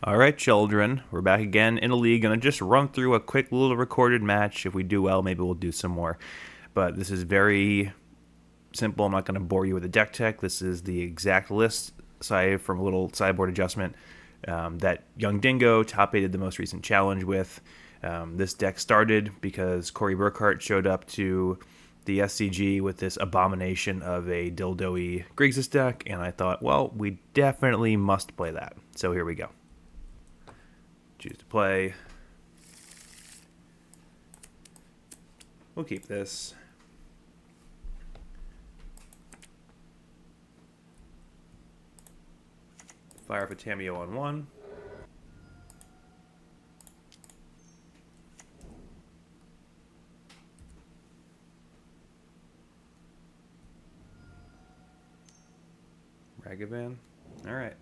All right, children, we're back again in a league. Gonna just run through a quick little recorded match. If we do well, maybe we'll do some more. But this is very simple. I'm not gonna bore you with the deck tech. This is the exact list aside from a little sideboard adjustment that Young Dingo top aided the most recent challenge with. This deck started because Corey Burkhart showed up to the SCG with this abomination of a dildo-y Grixis deck, and I thought, well, we definitely must play that. So here we go. Choose to play. We'll keep this. Fire for Tamiyo on 1. Ragavan. Alright.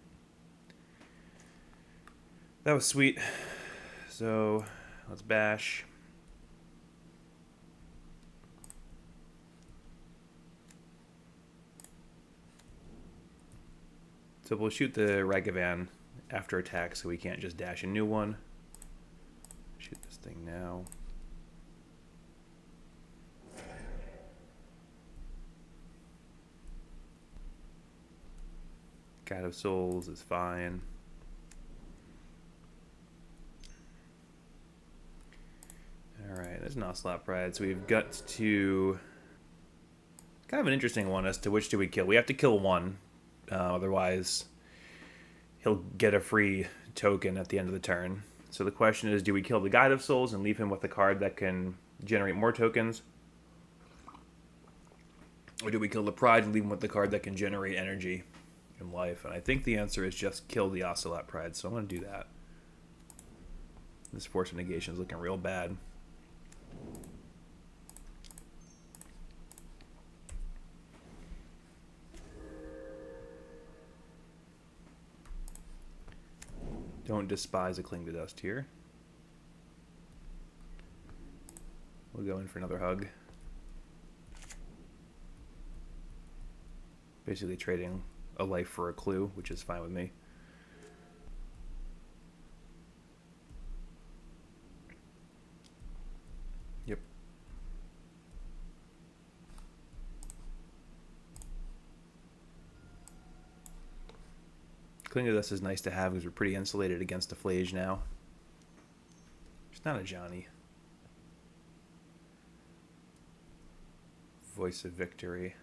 That was sweet. So, let's bash. So we'll shoot the Ragavan after attack so we can't just dash a new one. Shoot this thing now. God of Souls is fine. Alright, there's an Ocelot Pride. So we've got to... Kind of an interesting one as to which do we kill. We have to kill one. Otherwise, he'll get a free token at the end of the turn. So the question is, do we kill the Guide of Souls and leave him with a card that can generate more tokens? Or do we kill the Pride and leave him with the card that can generate energy in life? And I think the answer is just kill the Ocelot Pride, so I'm going to do that. This Force of Negation is looking real bad. Don't despise a Cling to Dust here. We'll go in for another hug. Basically trading a life for a clue, which is fine with me. Yep. Cling to Dust is nice to have because we're pretty insulated against the Flage now. It's not a Johnny. Voice of Victory.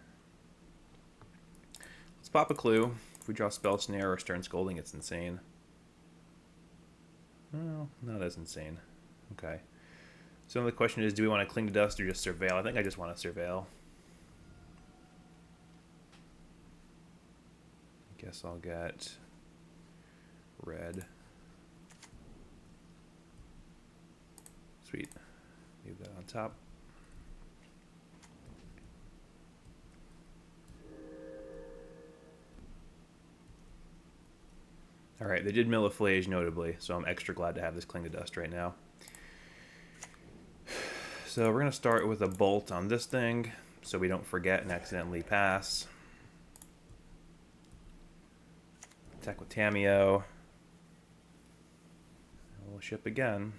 Let's pop a clue. If we draw Spell Snare or Stern Scolding, it's insane. Well, not as insane. Okay. So the question is, do we want to Cling to Dust or just Surveil? I think I just want to Surveil. Guess I'll get red. Sweet. Leave that on top. Alright, they did mill a Flage notably, so I'm extra glad to have this Cling to Dust right now. So we're going to start with a Bolt on this thing, so we don't forget and accidentally pass. Attack with Tamiyo. We'll ship again.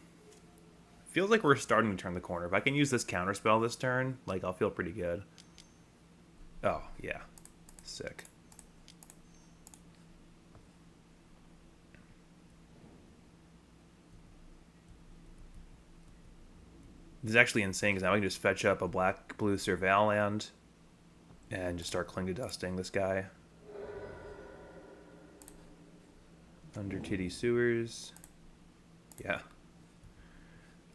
Feels like we're starting to turn the corner. If I can use this counterspell this turn, like, I'll feel pretty good. Oh, yeah. Sick. This is actually insane, because now I can just fetch up a black-blue Surveil land and just start Cling to Dusting this guy. Under Titty Sewers. Yeah.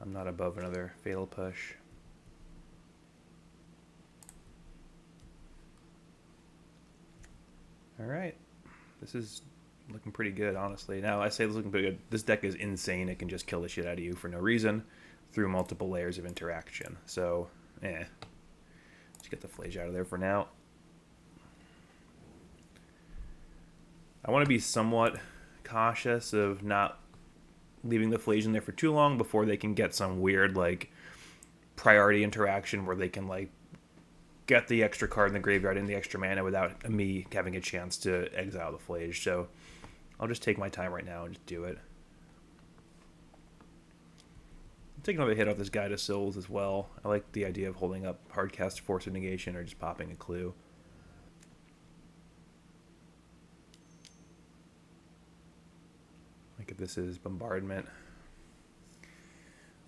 I'm not above another Fatal Push. Alright. This is looking pretty good, honestly. Now, I say this is looking pretty good. This deck is insane. It can just kill the shit out of you for no reason through multiple layers of interaction. So, let's get the Flage out of there for now. I want to be somewhat cautious of not leaving the Flage in there for too long before they can get some weird, like, priority interaction where they can, like, get the extra card in the graveyard and the extra mana without me having a chance to exile the Flage. So I'll just take my time right now and just do it. taking a hit off this Guide of Souls as well. I like the idea of holding up Hardcast Force of Negation or just popping a clue. Like if this is Bombardment.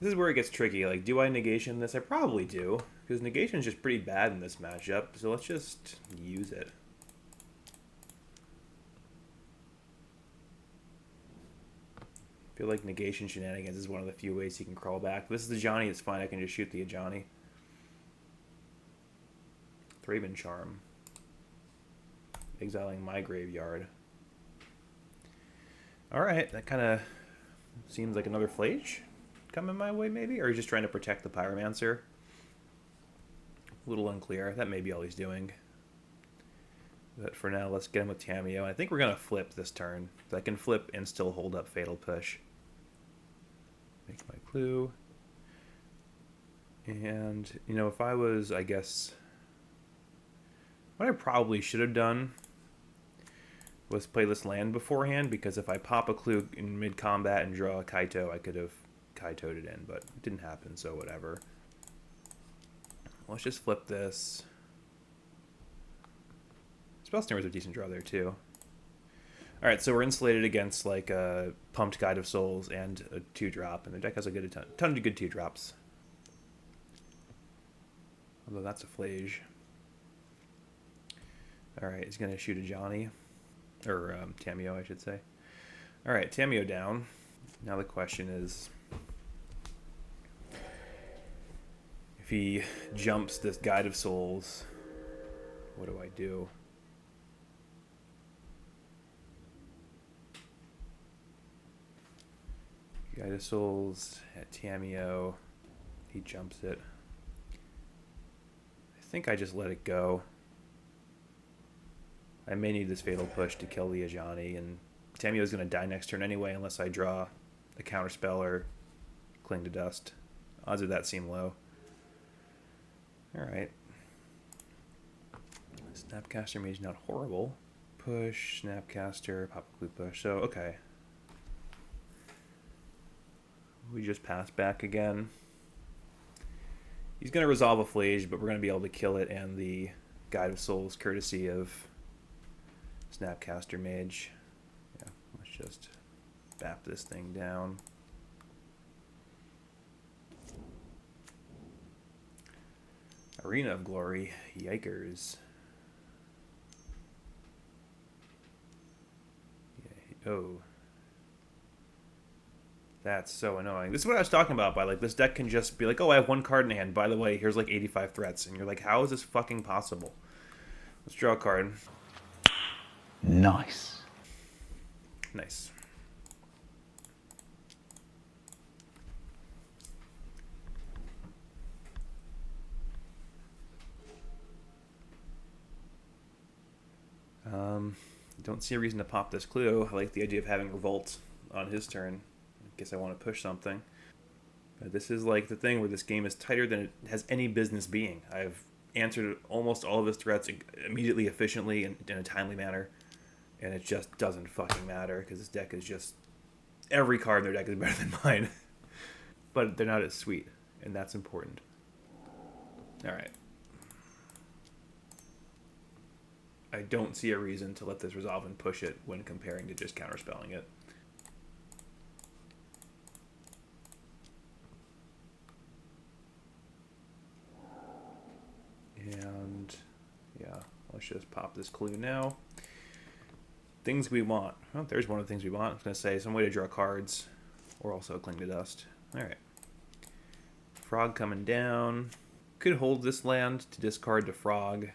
This is where it gets tricky. Like, do I negation this? I probably do, because negation is just pretty bad in this matchup. So let's just use it. I feel like negation shenanigans is one of the few ways he can crawl back. This is the Ajani. It's fine. I can just shoot the Ajani. Thraben Charm. Exiling my graveyard. Alright, that kind of seems like another Flage coming my way, maybe? Or are you just trying to protect the Pyromancer? A little unclear. That may be all he's doing. But for now, let's get him with Tamiyo. I think we're going to flip this turn. So I can flip and still hold up Fatal Push. Make my clue. And, you know, if I was, I guess... What I probably should have done was play this land beforehand, because if I pop a clue in mid-combat and draw a Kaito, I could have Kaito'd it in, but it didn't happen, so whatever. Let's just flip this. Spellsnare was a decent draw there, too. Alright, so we're insulated against, like, a pumped Guide of Souls and a 2-drop, and the deck has a good ton of good 2-drops. Although that's a Flage. Alright, he's going to shoot a Johnny. Or Tamiyo, I should say. Alright, Tamiyo down. Now the question is, if he jumps this Guide of Souls, what do I do? Guide of Souls at Tamiyo. He jumps it. I think I just let it go. I may need this Fatal Push to kill the Ajani, and Tamiyo's going to die next turn anyway unless I draw a counterspell or Cling to Dust. Odds of that seem low. Alright. Snapcaster Mage not horrible. Push, Snapcaster, pop a clue push. So, okay. We just pass back again. He's going to resolve a Flage, but we're going to be able to kill it and the Guide of Souls courtesy of Snapcaster Mage. Yeah, let's just bap this thing down. Arena of Glory. Yikers. Yeah, oh. That's so annoying. This is what I was talking about by, like, this deck can just be like, oh, I have one card in hand. By the way, here's like 85 threats. And you're like, how is this fucking possible? Let's draw a card. Nice. Nice. Don't see a reason to pop this clue. I like the idea of having Revolt on his turn. I guess I want to push something. But this is like the thing where this game is tighter than it has any business being. I've answered almost all of his threats immediately, efficiently, and in a timely manner. And it just doesn't fucking matter, because this deck is just... Every card in their deck is better than mine. But they're not as sweet, and that's important. Alright. I don't see a reason to let this resolve and push it when comparing to just counterspelling it. And yeah, let's just pop this clue now. Things we want. Oh, there's one of the things we want. I was going to say some way to draw cards, or also Cling to Dust. Alright. Frog coming down. Could hold this land to discard to Frog.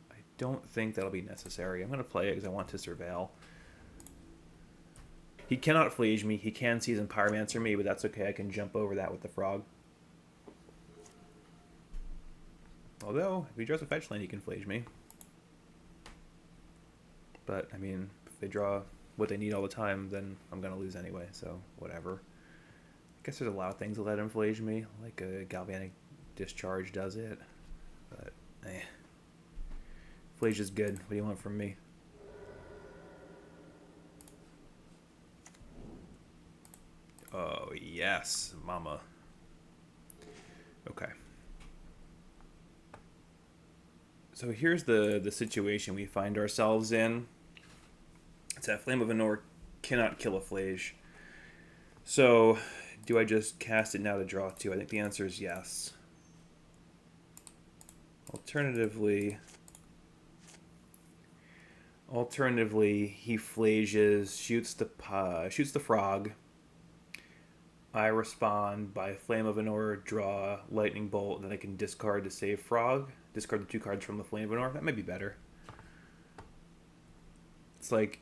I don't think that'll be necessary. I'm going to play it because I want to surveil. He cannot Flage me. He can Season Pyromancer me, but that's okay. I can jump over that with the Frog. Although, if he draws a fetch land, he can Flage me. But, I mean, if they draw what they need all the time, then I'm going to lose anyway, so whatever. I guess there's a lot of things that let him Flage me, like a Galvanic Discharge does it. But, eh. Flage is good. What do you want from me? Oh, yes, mama. Okay. So here's the situation we find ourselves in. It's that Flame of Anor cannot kill a Flage. So, do I just cast it now to draw 2? I think the answer is yes. Alternatively, he flages, shoots the frog. I respond by Flame of Anor, draw Lightning Bolt, then I can discard to save frog. Discard the 2 cards from the Flame of Anor. That might be better. It's like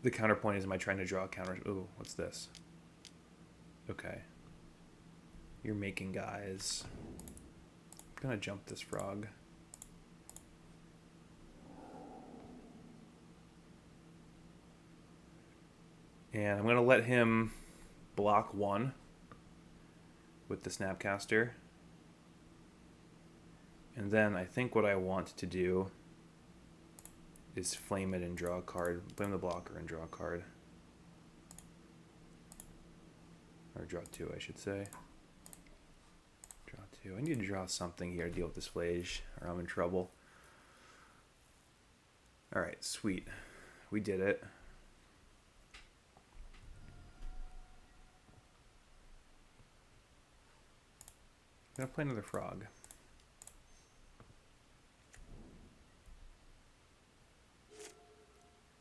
the counterpoint is, am I trying to draw a counter? Ooh, what's this? Okay. You're making guys. I'm gonna jump this frog. And I'm gonna let him block 1 with the Snapcaster. And then I think what I want to do is flame it and draw a card. Flame the blocker and draw a card. Or draw 2, I should say. Draw 2. I need to draw something here to deal with this Flage, or I'm in trouble. Alright, sweet. We did it. I'm gonna play another frog.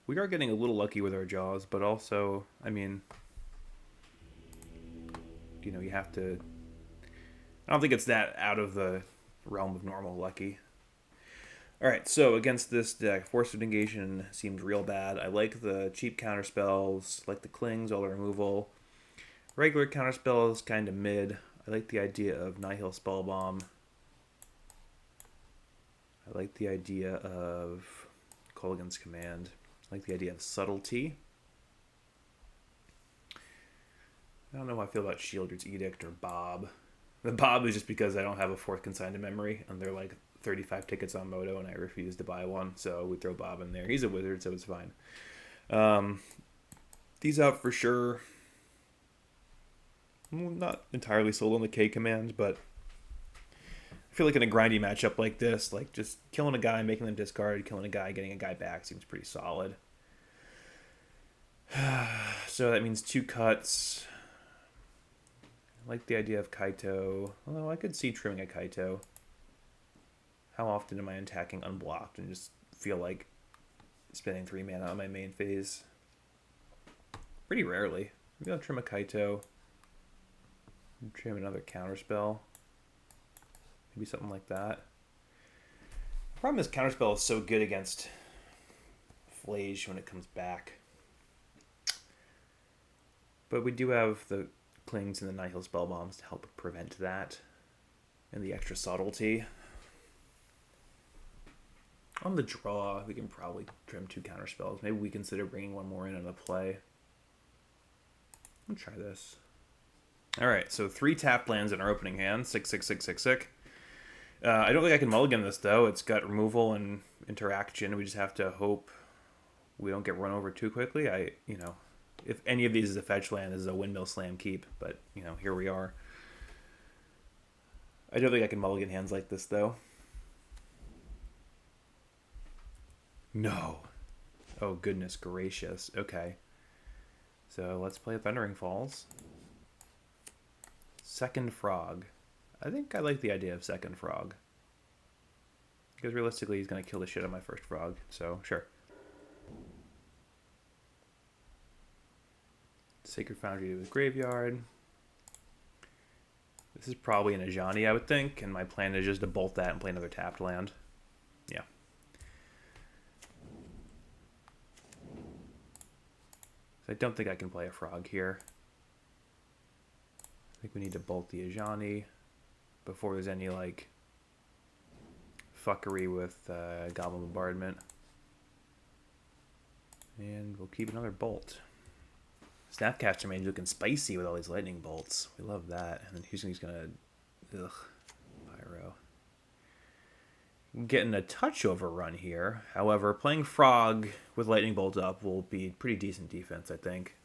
We are getting a little lucky with our jaws, but also, I mean, you know, you have to... I don't think it's that out of the realm of normal lucky. Alright, so against this deck, Force of Negation seemed real bad. I like the cheap counterspells, like the Clings, all the removal. Regular counterspells, kind of mid. I like the idea of Nihil Spellbomb. I like the idea of Kolaghan's Command. I like the idea of Subtlety. I don't know how I feel about Sheoldred's Edict or Bob. The Bob is just because I don't have a 4th consigned to memory, and they're like 35 tickets on Moto, and I refuse to buy one, so we throw Bob in there. He's a wizard, so it's fine. These out for sure. I'm not entirely sold on the K command, but I feel like in a grindy matchup like this, like just killing a guy, making them discard, killing a guy, getting a guy back seems pretty solid. So that means 2 cuts. I like the idea of Kaito, although I could see trimming a Kaito. How often am I attacking unblocked and just feel like spending 3 mana on my main phase? Pretty rarely. Maybe I'll trim a Kaito. Trim another counterspell. Maybe something like that. The problem is counterspell is so good against Flage when it comes back. But we do have the Clings and the Nihil Spellbombs to help prevent that. And the extra subtlety. On the draw, we can probably trim 2 counterspells. Maybe we consider bringing 1 more in on the play. I'll try this. Alright, so 3 tapped lands in our opening hand. 6, 6, 6, 6, 6. I don't think I can mulligan this, though. It's got removal and interaction. We just have to hope we don't get run over too quickly. You know, if any of these is a fetch land, this is a windmill slam keep. But, you know, here we are. I don't think I can mulligan hands like this, though. No. Oh, goodness gracious. Okay. So let's play Thundering Falls. Second Frog. I think I like the idea of Second Frog. Because realistically, he's going to kill the shit out of my first frog. So, sure. Sacred Foundry to the graveyard. This is probably an Ajani, I would think. And my plan is just to bolt that and play another tapped land. Yeah. So I don't think I can play a frog here. I think we need to bolt the Ajani before there's any, like, fuckery with Goblin Bombardment. And we'll keep another bolt. Snapcaster Man's looking spicy with all these lightning bolts. We love that. And then he's gonna... Ugh. Pyro. Getting a touch overrun here. However, playing Frog with lightning bolt up will be pretty decent defense, I think.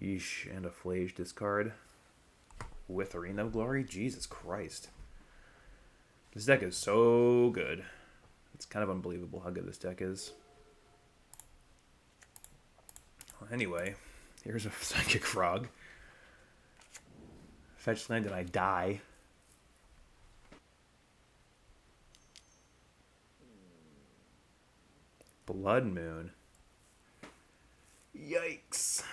Yeesh, and a Flage discard. With Arena of Glory? Jesus Christ. This deck is so good. It's kind of unbelievable how good this deck is. Well, anyway, here's a Psychic Frog. Fetch land and I die. Blood Moon. Yikes.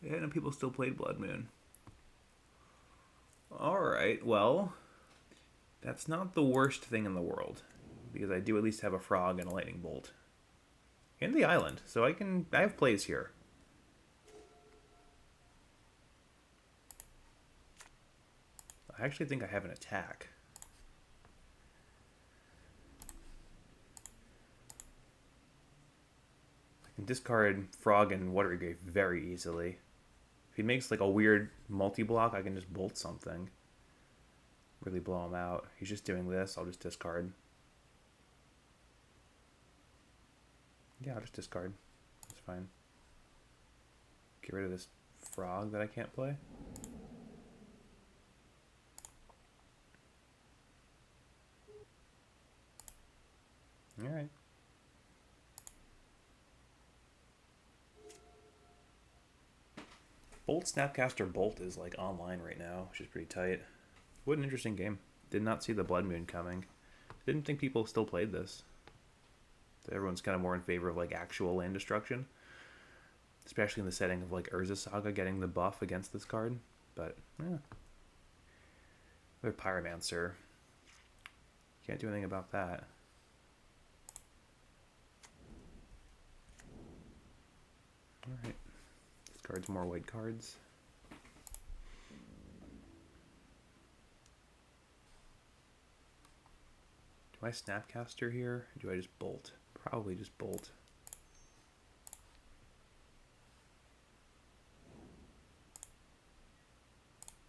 Yeah, no, people still played Blood Moon. Alright, well, that's not the worst thing in the world. Because I do at least have a Frog and a Lightning Bolt. And the island, so I have plays here. I actually think I have an attack. I can discard Frog and Watery Grave very easily. If he makes like a weird multi-block, I can just bolt something. Really blow him out. He's just doing this, I'll just discard. Yeah, I'll just discard. That's fine. Get rid of this Frog that I can't play. Alright. Bolt Snapcaster Bolt is like online right now, which is pretty tight. What an interesting game. Did not see the Blood Moon coming. Didn't think people still played this. Everyone's kind of more in favor of like actual land destruction. Especially in the setting of like Urza Saga getting the buff against this card. But, yeah. They're Pyromancer. Can't do anything about that. Alright. Discards more white cards. Do I Snapcaster here? Or do I just bolt? Probably just bolt.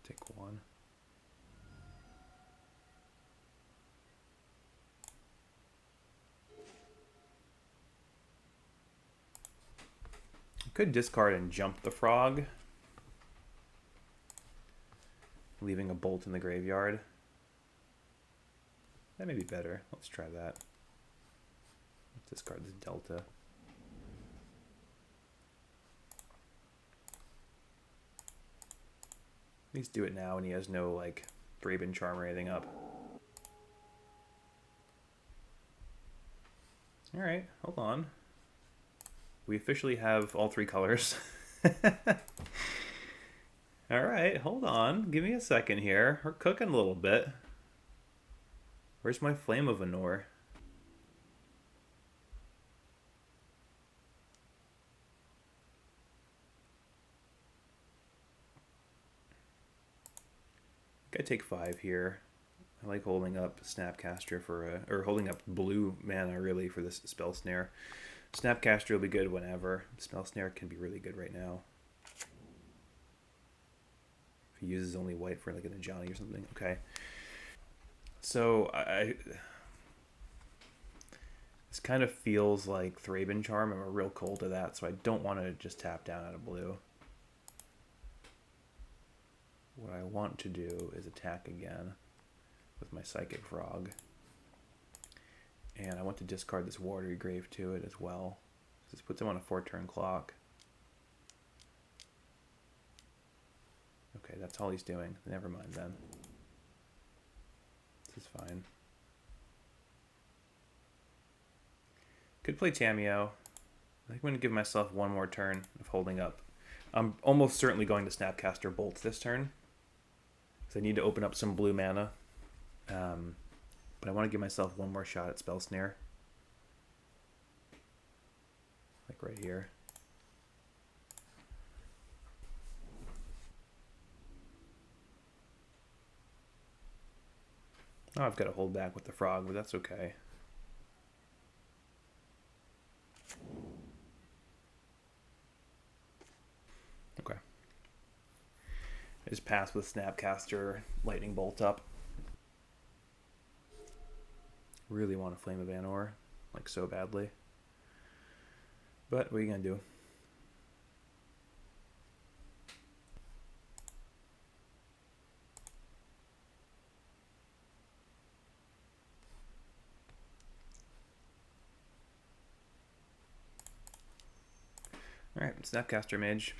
Take one. I could discard and jump the Frog, leaving a bolt in the graveyard. That may be better. Let's try that. Let's discard this Delta. At least do it now when he has no like Thraben Charm or anything up. Alright, hold on. We officially have all three colors. Alright, hold on. Give me a second here. We're cooking a little bit. Where's my Flame of Anor? I take 5 here. I like holding up Snapcaster for a, or holding up blue mana really for this Spell Snare. Snapcaster will be good whenever. Spell Snare can be really good right now. If he uses only white for like an Ajani or something. Okay. So this kind of feels like Thraben Charm. I'm a real cold to that, so I don't want to just tap down out of blue. What I want to do is attack again with my Psychic Frog. And I want to discard this Watery Grave to it as well. This puts him on a 4-turn clock. Okay, that's all he's doing. Never mind then. This is fine. Could play Tamiyo. I think I'm going to give myself one more turn of holding up. I'm almost certainly going to Snapcaster Bolt this turn, because I need to open up some blue mana. But I want to give myself one more shot at Spell Snare. Like right here. Oh, I've got to hold back with the Frog, but that's okay. Okay. I just pass with Snapcaster, Lightning Bolt up. Really want a Flame of Anor, like so badly. But what are you going to do? Alright, Snapcaster Mage.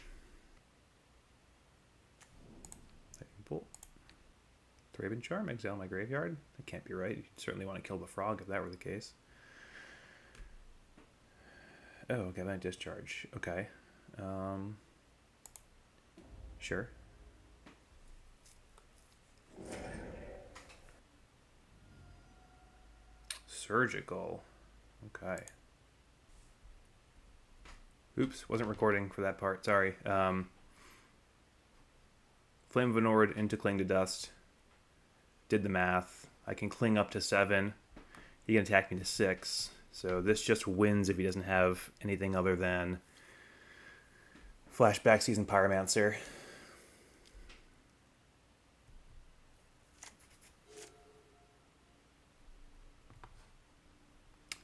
Bolt. Thraben Charm, exile my graveyard. That can't be right. You'd certainly want to kill the frog if that were the case. Oh, okay, that discharge. Okay. Sure. Surgical. Okay. Oops, wasn't recording for that part. Sorry. Flame of Anord into Cling to Dust. Did the math. I can cling up to 7. He can attack me to 6. So this just wins if he doesn't have anything other than Flashback Season Pyromancer.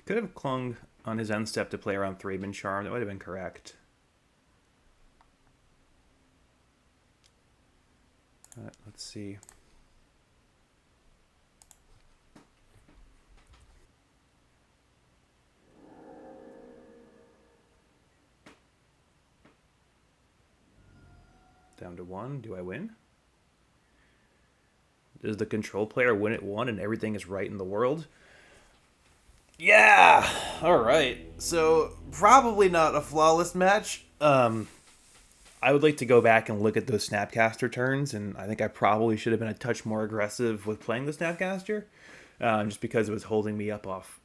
Could have clung on his end step to play around Thraben Charm. That would have been correct. Let's see. Down to 1. Do I win? Does the control player win at 1 and everything is right in the world? Yeah! Alright. So, probably not a flawless match. I would like to go back and look at those Snapcaster turns, and I think I probably should have been a touch more aggressive with playing the Snapcaster, just because it was holding me up off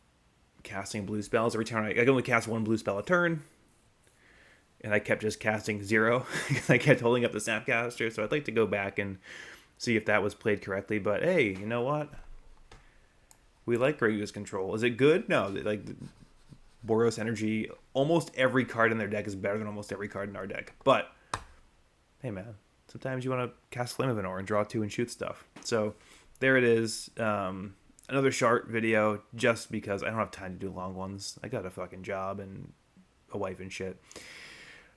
casting blue spells. Every time I could only cast 1 blue spell a turn, and I kept just casting 0 because I kept holding up the Snapcaster, so I'd like to go back and see if that was played correctly. But hey, you know what? We like Grixis control. Is it good? No, like Boros Energy, almost every card in their deck is better than almost every card in our deck. But hey man, sometimes you want to cast Flame of Anor and draw 2 and shoot stuff. So there it is. Another short video just because I don't have time to do long ones. I got a fucking job and a wife and shit.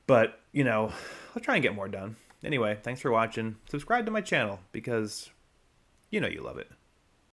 But, you know, I'll try and get more done. Anyway, thanks for watching. Subscribe to my channel because you know you love it.